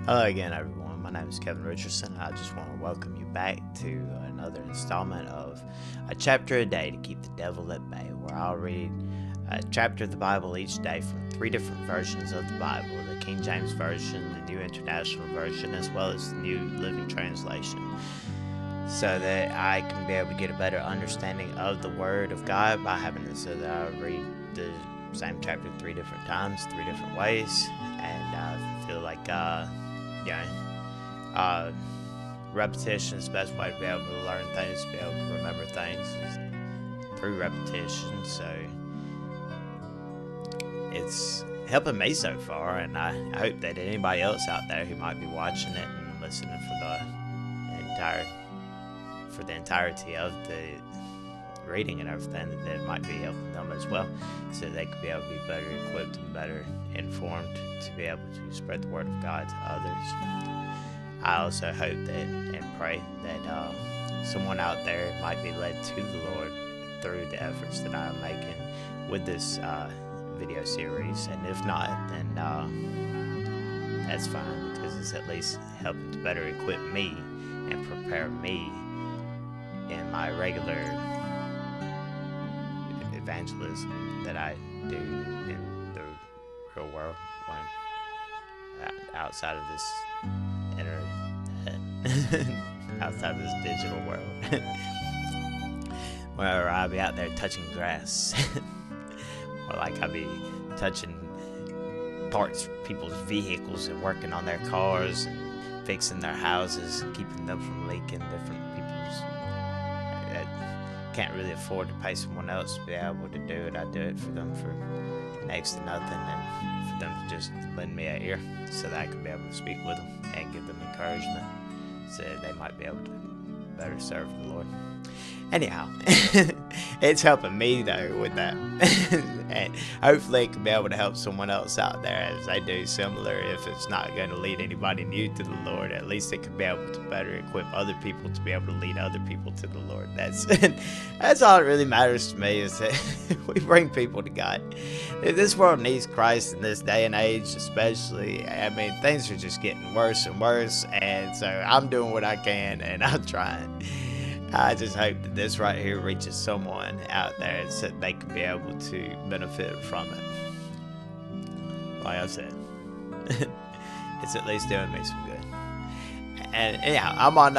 Hello again, everyone. My name is Kevin Richardson, and I just want to welcome you back to another installment of A Chapter a Day to Keep the Devil at Bay, where I'll read a chapter of the Bible each day from 3 different versions of the Bible: the King James Version, the New International Version, as well as the New Living Translation, so that I can be able to get a better understanding of the Word of God by having it so that I read the same chapter 3 different times, 3 different ways, and I feel like repetition is the best way to be able to learn things, to be able to remember things through repetition. So it's helping me so far, and I hope that anybody else out there who might be watching it and listening for the entirety of the reading and everything, that it might be helping them as well, so they could be able to be better equipped and better informed to be able to spread the word of God to others. I also hope that and pray that someone out there might be led to the Lord through the efforts that I'm making with this video series, and if not, then that's fine, because it's at least helping to better equip me and prepare me in my regular evangelism that I do in the real world, when outside of this internet, outside of this digital world, where I'll be out there touching grass, or like I'll be touching parts of people's vehicles and working on their cars and fixing their houses and keeping them from leaking. Different people's can't really afford to pay someone else to be able to do it. I do it for them for next to nothing, and for them to just lend me an ear so that I can be able to speak with them and give them encouragement so that they might be able to better serve the Lord. Anyhow, it's helping me though with that, and hopefully it can be able to help someone else out there as they do similar. If it's not going to lead anybody new to the Lord, at least it can be able to better equip other people to be able to lead other people to the Lord. That's all that really matters to me, is that we bring people to God. This world needs Christ in this day and age, especially. I mean, things are just getting worse and worse, and so I'm doing what I can, and I'm trying. I just hope that this right here reaches someone out there so that they can be able to benefit from it. Like I said, it's at least doing me some good. And anyhow, I'm on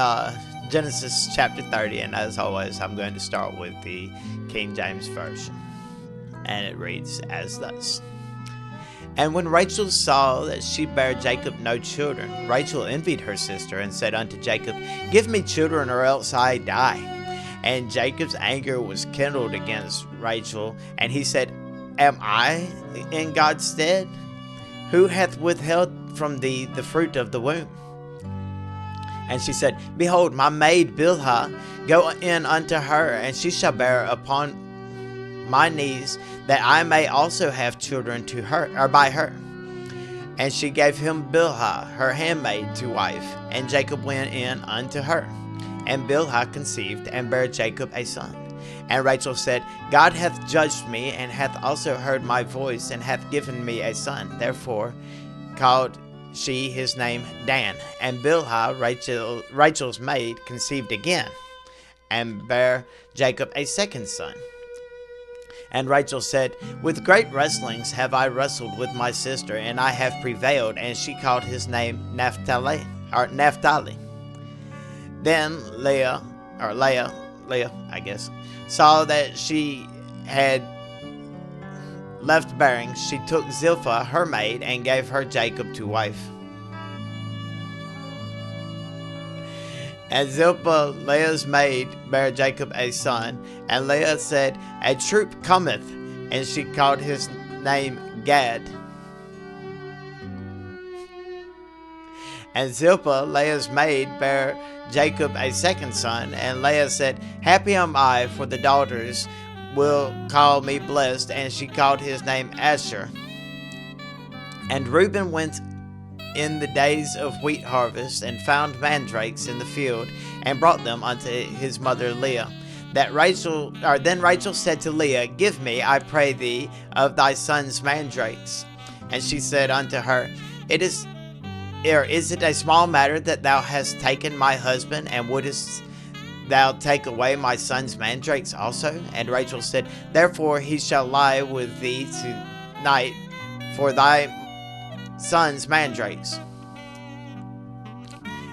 Genesis chapter 30, and as always, I'm going to start with the King James Version. And it reads as thus. And when Rachel saw that she bare Jacob no children, Rachel envied her sister, and said unto Jacob, Give me children, or else I die. And Jacob's anger was kindled against Rachel, and he said, Am I in God's stead? Who hath withheld from thee the fruit of the womb? And she said, Behold, my maid Bilhah, go in unto her, and she shall bear upon my knees, that I may also have children to her, or by her. And she gave him Bilhah, her handmaid, to wife, and Jacob went in unto her. And Bilhah conceived, and bare Jacob a son. And Rachel said, God hath judged me, and hath also heard my voice, and hath given me a son. Therefore called she his name Dan. And Bilhah, Rachel's maid, conceived again, and bare Jacob a second son. And Rachel said, With great wrestlings have I wrestled with my sister, and I have prevailed. And she called his name Naphtali. Then Leah, I guess, saw that she had left bearing. She took Zilpah, her maid, and gave her Jacob to wife. And Zilpah, Leah's maid, bare Jacob a son. And Leah said, A troop cometh. And she called his name Gad. And Zilpah, Leah's maid, bare Jacob a second son. And Leah said, Happy am I, for the daughters will call me blessed. And she called his name Asher. And Reuben went in the days of wheat harvest, and found mandrakes in the field, and brought them unto his mother Leah. Then Rachel said to Leah, Give me, I pray thee, of thy son's mandrakes. And she said unto her, It is or is it a small matter that thou hast taken my husband, and wouldest thou take away my son's mandrakes also? And Rachel said, Therefore he shall lie with thee tonight for thy son's mandrakes.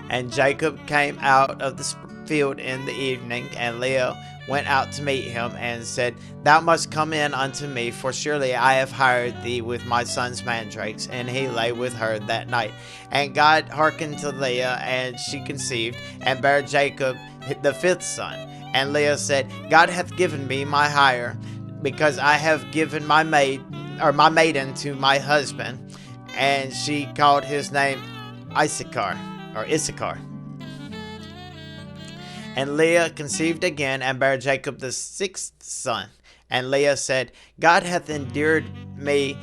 And Jacob came out of the field in the evening, and Leah went out to meet him, and said, Thou must come in unto me, for surely I have hired thee with my son's mandrakes. And he lay with her that night. And God hearkened to Leah, and she conceived, and bare Jacob the fifth son. And Leah said, God hath given me my hire, because I have given my maiden to my husband. And she called his name Issachar. And Leah conceived again, and bare Jacob the sixth son. And Leah said, God hath endued me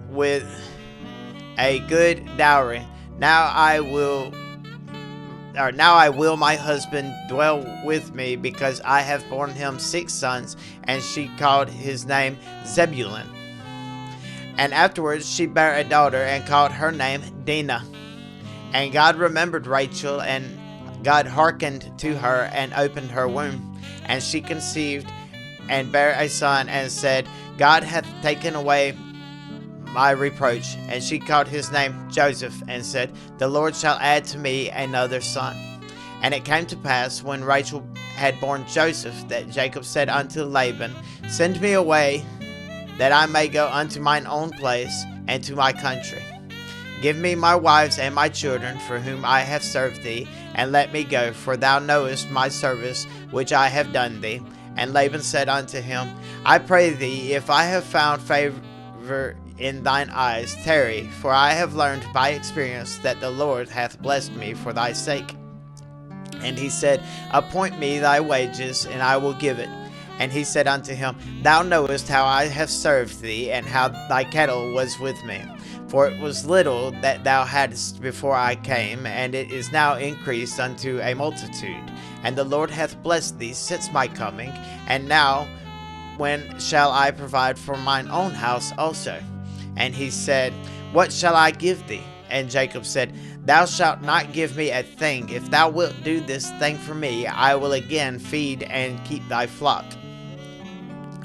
with a good dowry. Now I will my husband dwell with me, because I have borne him 6 sons. And she called his name Zebulun. And afterwards she bare a daughter, and called her name Dinah. And God remembered Rachel, and God hearkened to her, and opened her womb. And she conceived, and bare a son, and said, God hath taken away my reproach. And she called his name Joseph, and said, The Lord shall add to me another son. And it came to pass, when Rachel had borne Joseph, that Jacob said unto Laban, Send me away, that I may go unto mine own place, and to my country. Give me my wives and my children, for whom I have served thee, and let me go, for thou knowest my service which I have done thee. And Laban said unto him, I pray thee, if I have found favor in thine eyes, tarry, for I have learned by experience that the Lord hath blessed me for thy sake. And he said, Appoint me thy wages, and I will give it. And he said unto him, Thou knowest how I have served thee, and how thy cattle was with me. For it was little that thou hadst before I came, and it is now increased unto a multitude. And the Lord hath blessed thee since my coming. And now, when shall I provide for mine own house also? And he said, What shall I give thee? And Jacob said, Thou shalt not give me a thing. If thou wilt do this thing for me, I will again feed and keep thy flock.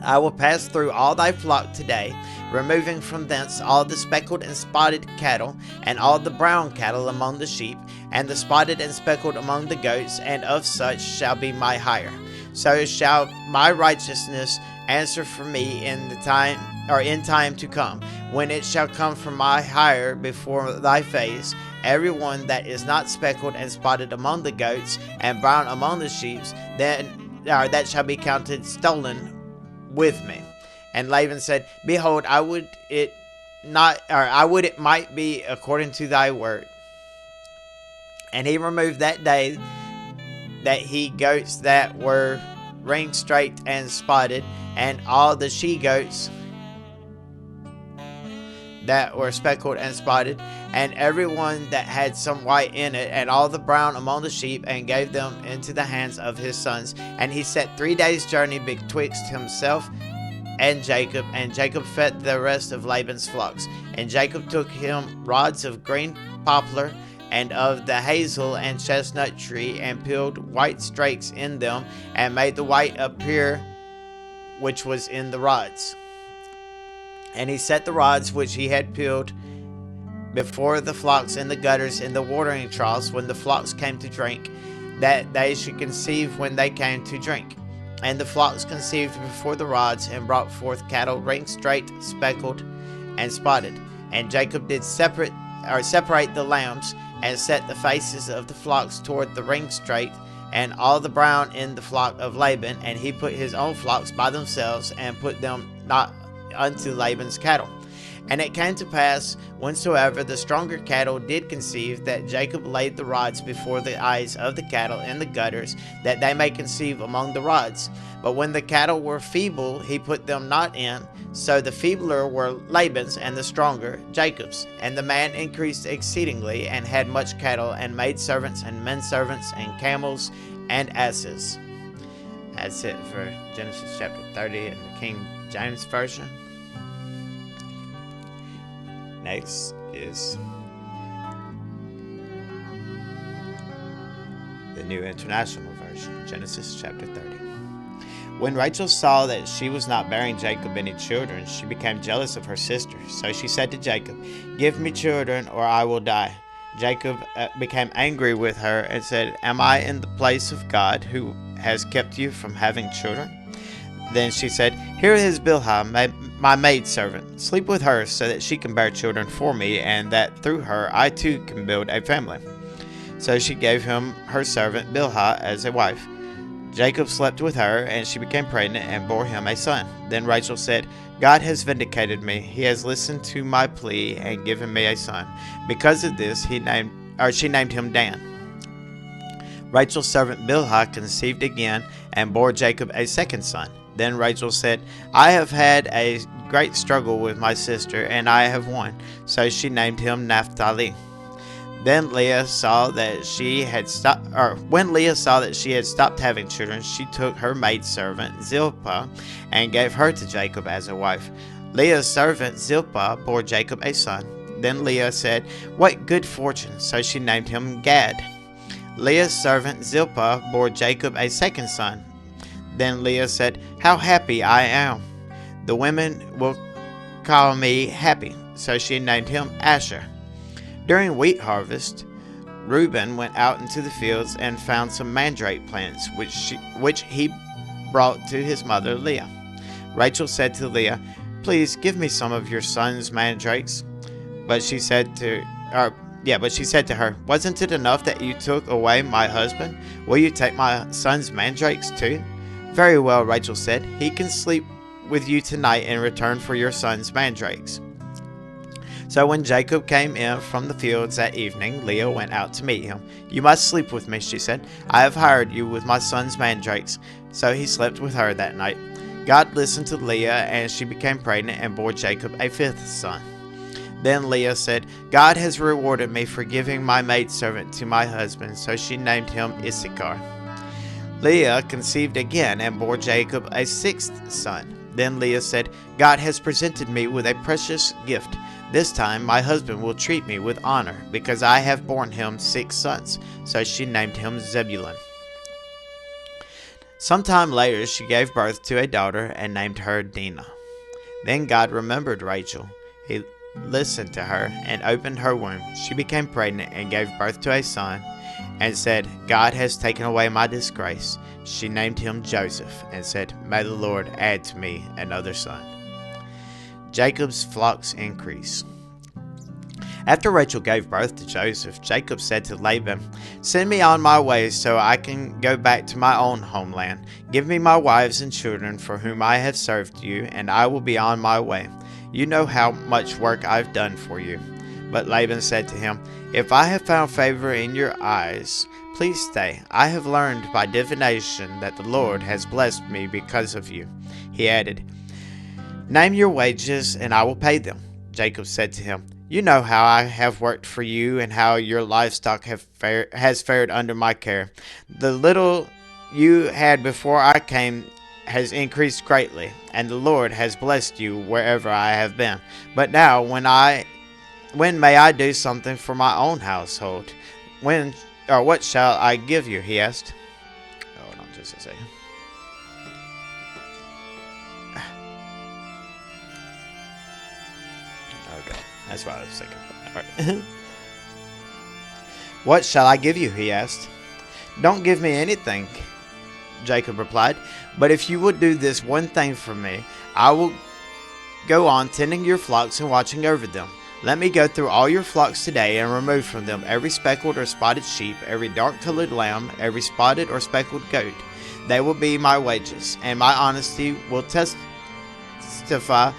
I will pass through all thy flock today, removing from thence all the speckled and spotted cattle, and all the brown cattle among the sheep, and the spotted and speckled among the goats, and of such shall be my hire. So shall my righteousness answer for me in time to come, when it shall come from my hire before thy face. Every one that is not speckled and spotted among the goats, and brown among the sheep, that shall be counted stolen with me. And Laban said, Behold, I would it might be according to thy word. And he removed that day that he goats that were ring straight and spotted, and all the she goats that were speckled and spotted, and every one that had some white in it, and all the brown among the sheep, and gave them into the hands of his sons. And he set 3 days' journey betwixt himself and Jacob fed the rest of Laban's flocks. And Jacob took him rods of green poplar, and of the hazel and chestnut tree, and peeled white strakes in them, and made the white appear which was in the rods. And he set the rods which he had peeled before the flocks in the gutters in the watering troughs when the flocks came to drink, that they should conceive when they came to drink. And the flocks conceived before the rods, and brought forth cattle ring straight, speckled, and spotted. And Jacob did separate the lambs, and set the faces of the flocks toward the ring straight, and all the brown in the flock of Laban. And he put his own flocks by themselves, and put them not unto Laban's cattle. And it came to pass, whensoever the stronger cattle did conceive, that Jacob laid the rods before the eyes of the cattle in the gutters, that they may conceive among the rods. But when the cattle were feeble, he put them not in. So the feebler were Laban's, and the stronger Jacob's. And the man increased exceedingly, and had much cattle, and maidservants, and menservants, and camels, and asses. That's it for Genesis chapter 30 in the King James Version. Next is New International Version, Genesis chapter 30. When Rachel saw that she was not bearing Jacob any children, she became jealous of her sister. So she said to Jacob, "Give me children, or I will die." Jacob became angry with her and said, "Am I in the place of God, who has kept you from having children?" Then she said, "Here is Bilhah, my maidservant. Sleep with her so that she can bear children for me, and that through her I too can build a family." So she gave him her servant Bilhah as a wife. Jacob slept with her, and she became pregnant and bore him a son. Then Rachel said, "God has vindicated me. He has listened to my plea and given me a son." Because of this, she named him Dan. Rachel's servant Bilhah conceived again and bore Jacob a second son. Then Rachel said, "I have had a great struggle with my sister, and I have won." So she named him Naphtali. When Leah saw that she had stopped having children, she took her maidservant Zilpah and gave her to Jacob as a wife. Leah's servant Zilpah bore Jacob a son. Then Leah said, "What good fortune!" So she named him Gad. Leah's servant Zilpah bore Jacob a second son. Then Leah said, "How happy I am! The women will call me happy." So she named him Asher. During wheat harvest, Reuben went out into the fields and found some mandrake plants, which he brought to his mother Leah. Rachel said to Leah, "Please give me some of your son's mandrakes." But she said to her, "Wasn't it enough that you took away my husband? Will you take my son's mandrakes too?" "Very well," Rachel said. "He can sleep with you tonight in return for your son's mandrakes." So when Jacob came in from the fields that evening, Leah went out to meet him. "You must sleep with me," she said. "I have hired you with my son's mandrakes." So he slept with her that night. God listened to Leah, and she became pregnant and bore Jacob a fifth son. Then Leah said, "God has rewarded me for giving my maidservant to my husband." So she named him Issachar. Leah conceived again and bore Jacob a sixth son. Then Leah said, "God has presented me with a precious gift. This time my husband will treat me with honor, because I have borne him 6 sons." So she named him Zebulun. Sometime later she gave birth to a daughter and named her Dinah. Then God remembered Rachel. He listened to her and opened her womb. She became pregnant and gave birth to a son, and said, "God has taken away my disgrace." She named him Joseph and said, "May the Lord add to me another son." Jacob's flocks increase. After Rachel gave birth to Joseph, Jacob said to Laban, "Send me on my way so I can go back to my own homeland. Give me my wives and children for whom I have served you, and I will be on my way. You know how much work I've done for you." But Laban said to him, "If I have found favor in your eyes, please stay. I have learned by divination that the Lord has blessed me because of you." He added, "Name your wages, and I will pay them." Jacob said to him, "You know how I have worked for you, and how your livestock has fared under my care. The little you had before I came has increased greatly, and the Lord has blessed you wherever I have been. But now, when may I do something for my own household? What shall I give you?" he asked. Hold on just a second. Okay, that's what I was thinking. All right. "What shall I give you?" he asked. "Don't give me anything," Jacob replied. "But if you will do this one thing for me, I will go on tending your flocks and watching over them. Let me go through all your flocks today and remove from them every speckled or spotted sheep, every dark-colored lamb, every spotted or speckled goat. They will be my wages, and my honesty will testify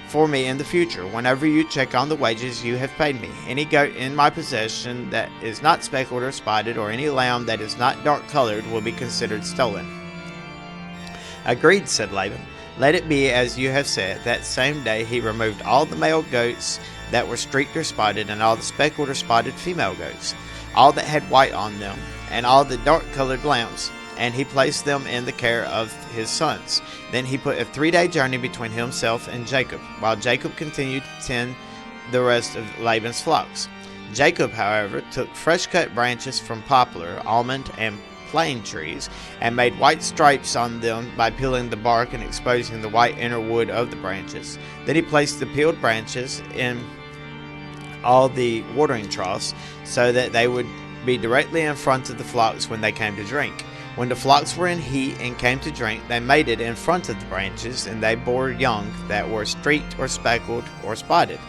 for me in the future. Whenever you check on the wages you have paid me, any goat in my possession that is not speckled or spotted, or any lamb that is not dark-colored, will be considered stolen." "Agreed," said Laban. "Let it be as you have said." That same day he removed all the male goats that were streaked or spotted, and all the speckled or spotted female goats, all that had white on them, and all the dark-colored lambs, and he placed them in the care of his sons. Then he put a 3-day journey between himself and Jacob, while Jacob continued to tend the rest of Laban's flocks. Jacob, however, took fresh-cut branches from poplar, almond, and plane trees, and made white stripes on them by peeling the bark and exposing the white inner wood of the branches. Then he placed the peeled branches in all the watering troughs, so that they would be directly in front of the flocks when they came to drink. When the flocks were in heat and came to drink, they mated in front of the branches, and they bore young that were streaked or speckled or spotted.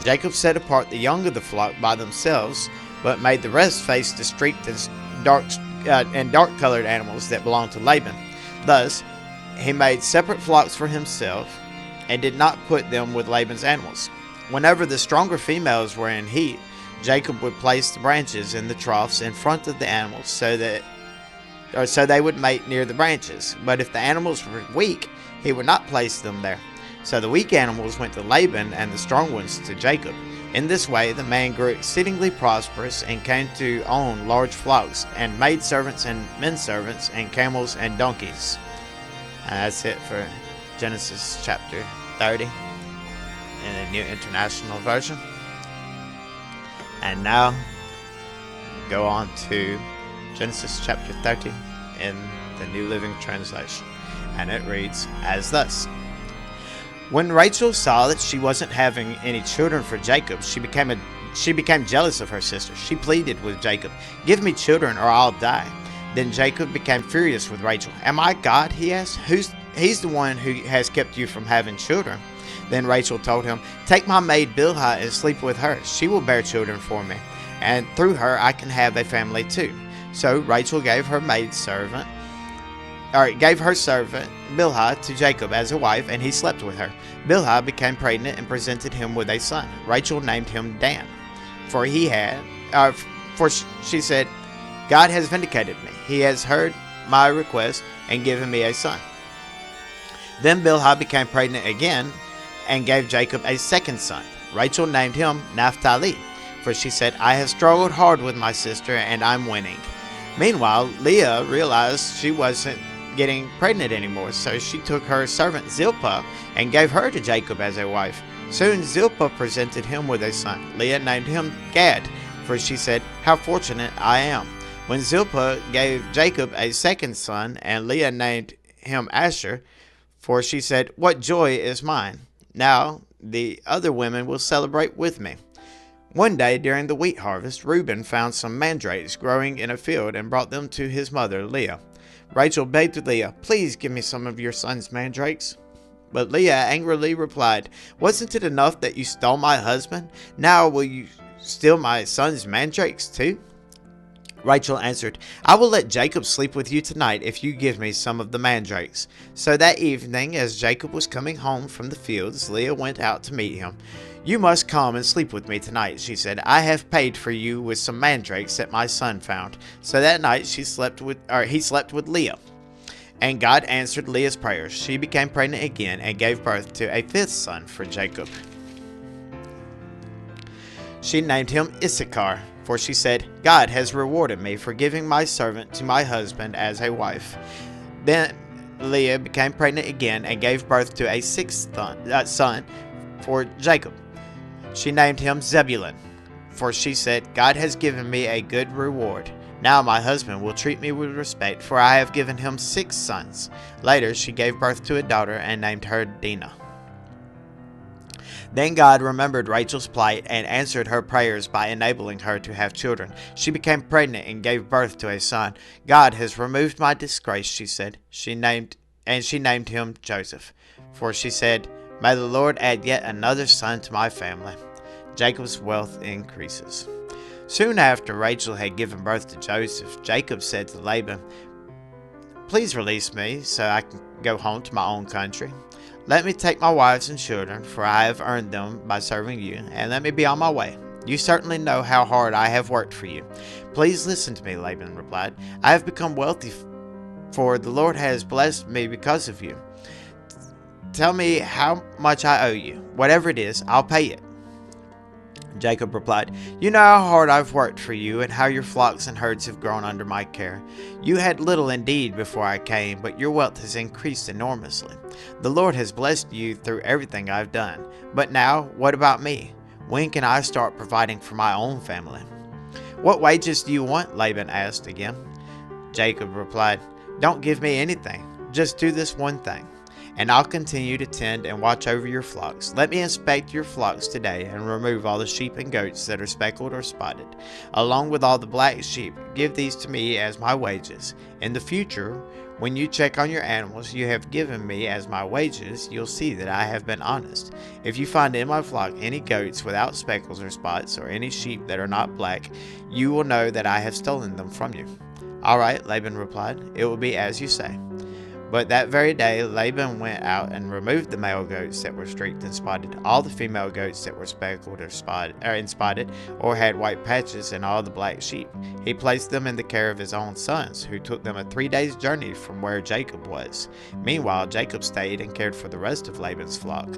Jacob set apart the young of the flock by themselves, but made the rest face the streaked and dark-colored animals that belonged to Laban. Thus, he made separate flocks for himself, and did not put them with Laban's animals. Whenever the stronger females were in heat, Jacob would place the branches in the troughs in front of the animals, so they would mate near the branches. But if the animals were weak, he would not place them there. So the weak animals went to Laban, and the strong ones to Jacob. In this way, the man grew exceedingly prosperous, and came to own large flocks, and maid servants and men servants, and camels and donkeys. And that's it for Genesis chapter 30 in the New International Version. And now, go on to Genesis chapter 30 in the New Living Translation. And it reads as thus. When Rachel saw that she wasn't having any children for Jacob, she became jealous of her sister. She pleaded with Jacob, "Give me children or I'll die." Then Jacob became furious with Rachel. "Am I God?" he asked. He's the one who has kept you from having children." Then Rachel told him, "Take my maid Bilhah and sleep with her. She will bear children for me, and through her I can have a family too." So Rachel gave her servant Bilhah to Jacob as a wife, and he slept with her. Bilhah became pregnant and presented him with a son. Rachel named him Dan, for she said, "God has vindicated me. He has heard my request and given me a son." Then Bilhah became pregnant again and gave Jacob a second son. Rachel named him Naphtali, for she said, "I have struggled hard with my sister, and I'm winning." Meanwhile, Leah realized she wasn't getting pregnant anymore, so she took her servant Zilpah and gave her to Jacob as a wife. Soon Zilpah presented him with a son. Leah named him Gad, for she said, "How fortunate I am." When Zilpah gave Jacob a second son, and Leah named him Asher, for she said, "What joy is mine! Now the other women will celebrate with me." One day during the wheat harvest, Reuben found some mandrakes growing in a field and brought them to his mother Leah. Rachel begged Leah, "Please give me some of your son's mandrakes." But Leah angrily replied, "Wasn't it enough that you stole my husband? Now will you steal my son's mandrakes too?" Rachel answered, "I will let Jacob sleep with you tonight if you give me some of the mandrakes." So that evening, as Jacob was coming home from the fields, Leah went out to meet him. "You must come and sleep with me tonight," she said. "I have paid for you with some mandrakes that my son found." So that night he slept with Leah. And God answered Leah's prayers. She became pregnant again and gave birth to a fifth son for Jacob. She named him Issachar, for she said, "God has rewarded me for giving my servant to my husband as a wife." Then Leah became pregnant again and gave birth to a sixth son for Jacob. She named him Zebulun, for she said, "God has given me a good reward. Now my husband will treat me with respect, for I have given him 6 sons." Later she gave birth to a daughter and named her Dinah. Then God remembered Rachel's plight and answered her prayers by enabling her to have children. She became pregnant and gave birth to a son. "God has removed my disgrace," she said. She named him Joseph, for she said, "May the Lord add yet another son to my family." Jacob's wealth increases. Soon after Rachel had given birth to Joseph, Jacob said to Laban, "Please release me so I can go home to my own country. Let me take my wives and children, for I have earned them by serving you, and let me be on my way. You certainly know how hard I have worked for you." "Please listen to me," Laban replied. "I have become wealthy, for the Lord has blessed me because of you. Tell me how much I owe you. Whatever it is, I'll pay it." Jacob replied, "You know how hard I've worked for you and how your flocks and herds have grown under my care. You had little indeed before I came, but your wealth has increased enormously. The Lord has blessed you through everything I've done. But now, what about me? When can I start providing for my own family?" "What wages do you want?" Laban asked again. Jacob replied, "Don't give me anything. Just do this one thing, and I'll continue to tend and watch over your flocks. Let me inspect your flocks today and remove all the sheep and goats that are speckled or spotted, along with all the black sheep. Give these to me as my wages. In the future, when you check on your animals you have given me as my wages, you'll see that I have been honest. If you find in my flock any goats without speckles or spots, or any sheep that are not black, you will know that I have stolen them from you." "All right," Laban replied, "it will be as you say." But that very day Laban went out and removed the male goats that were streaked and spotted, all the female goats that were speckled or spotted or had white patches, and all the black sheep. He placed them in the care of his own sons, who took them a 3 days' journey from where Jacob was. Meanwhile, Jacob stayed and cared for the rest of Laban's flock.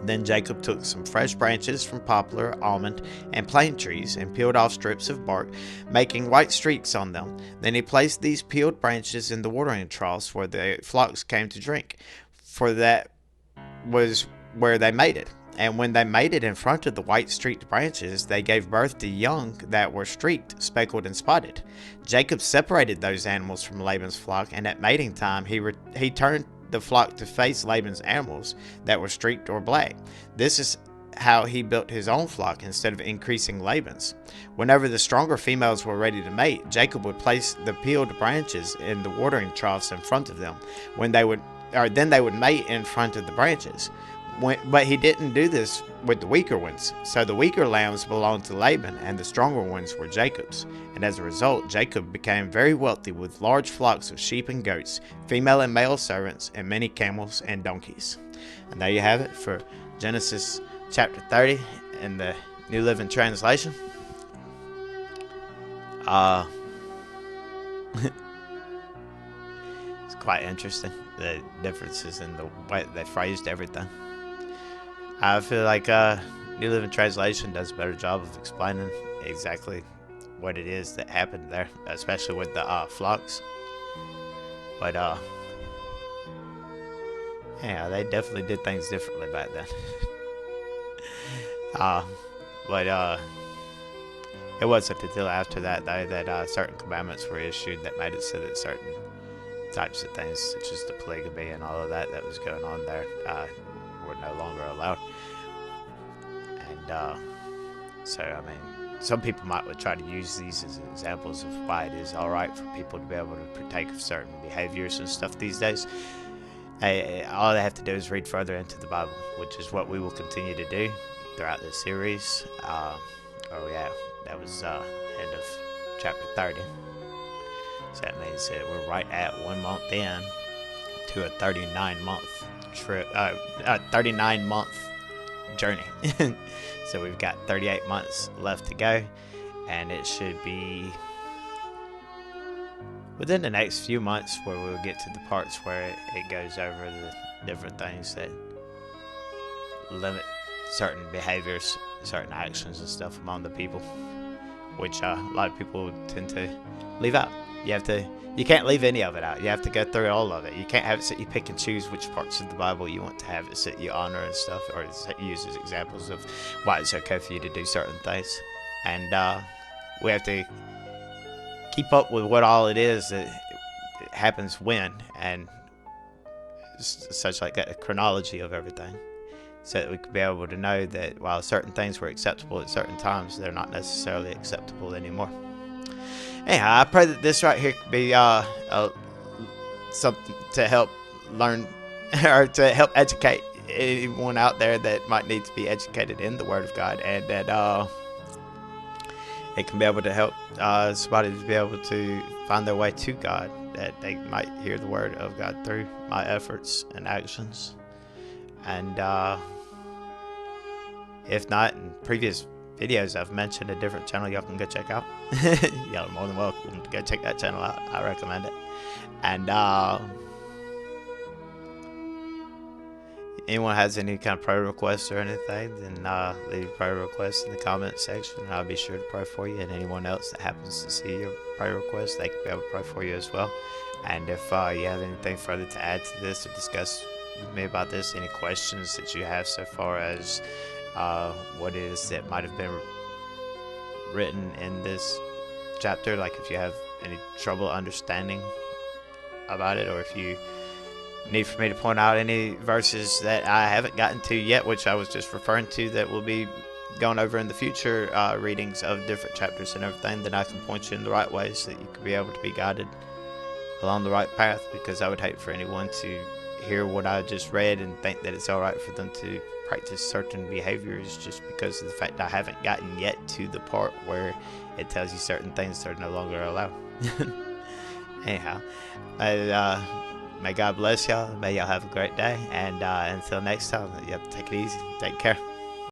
Then Jacob took some fresh branches from poplar, almond, and plane trees and peeled off strips of bark, making white streaks on them. Then he placed these peeled branches in the watering troughs where the flocks came to drink, for that was where they mated. And when they mated in front of the white streaked branches, they gave birth to young that were streaked, speckled, and spotted. Jacob separated those animals from Laban's flock, and at mating time he turned the flock to face Laban's animals that were streaked or black. This is how he built his own flock instead of increasing Laban's. Whenever the stronger females were ready to mate, Jacob would place the peeled branches in the watering troughs in front of them. Then they would mate in front of the branches. But he didn't do this with the weaker ones. So the weaker lambs belonged to Laban, and the stronger ones were Jacob's. And as a result, Jacob became very wealthy with large flocks of sheep and goats, female and male servants, and many camels and donkeys. And there you have it for Genesis chapter 30 in the New Living Translation. It's quite interesting, the differences in the way they phrased everything. I feel like New Living Translation does a better job of explaining exactly what it is that happened there, especially with the flocks. But yeah, they definitely did things differently back then. But it wasn't until after that, though, that certain commandments were issued that made it so that certain types of things, such as the polygamy and all of that was going on there, were no longer allowed. And so, I mean, some people would try to use these as examples of why it is all right for people to be able to partake of certain behaviors and stuff these days. All they have to do is read further into the Bible, which is what we will continue to do throughout this series. That was end of chapter 30. So that means that we're right at 1 month in to a 39-month trip, 39-month journey. So we've got 38 months left to go, and it should be within the next few months where we'll get to the parts where it goes over the different things that limit certain behaviors, certain actions and stuff among the people, which a lot of people tend to leave out. You can't leave any of it out. You have to go through all of it. You can't have it so you pick and choose which parts of the Bible you want to have it so you honor and stuff, or use as examples of why it's okay for you to do certain things. And we have to keep up with what all it is that happens when, and such like a chronology of everything, so that we can be able to know that while certain things were acceptable at certain times, they're not necessarily acceptable anymore. Anyhow, I pray that this right here could be something to help learn or to help educate anyone out there that might need to be educated in the Word of God, and that it can be able to help somebody to be able to find their way to God, that they might hear the Word of God through my efforts and actions. And if not, in previous videos I've mentioned a different channel y'all can go check out. Y'all are more than welcome to go check that channel out. I recommend it. And anyone has any kind of prayer requests or anything, then leave prayer requests in the comment section, and I'll be sure to pray for you. And anyone else that happens to see your prayer request, they can be able to pray for you as well. And if you have anything further to add to this or discuss with me about this, any questions that you have so far as what it is that might have been written in this chapter, like if you have any trouble understanding about it, or if you need for me to point out any verses that I haven't gotten to yet, which I was just referring to, that will be going over in the future readings of different chapters and everything, then I can point you in the right way so that you can be able to be guided along the right path, because I would hate for anyone to hear what I just read and think that it's all right for them to practice certain behaviors just because of the fact I haven't gotten yet to the part where it tells you certain things that are no longer allowed. Anyhow, may God bless y'all. May y'all have a great day. And until next time, you have to take it easy. Take care.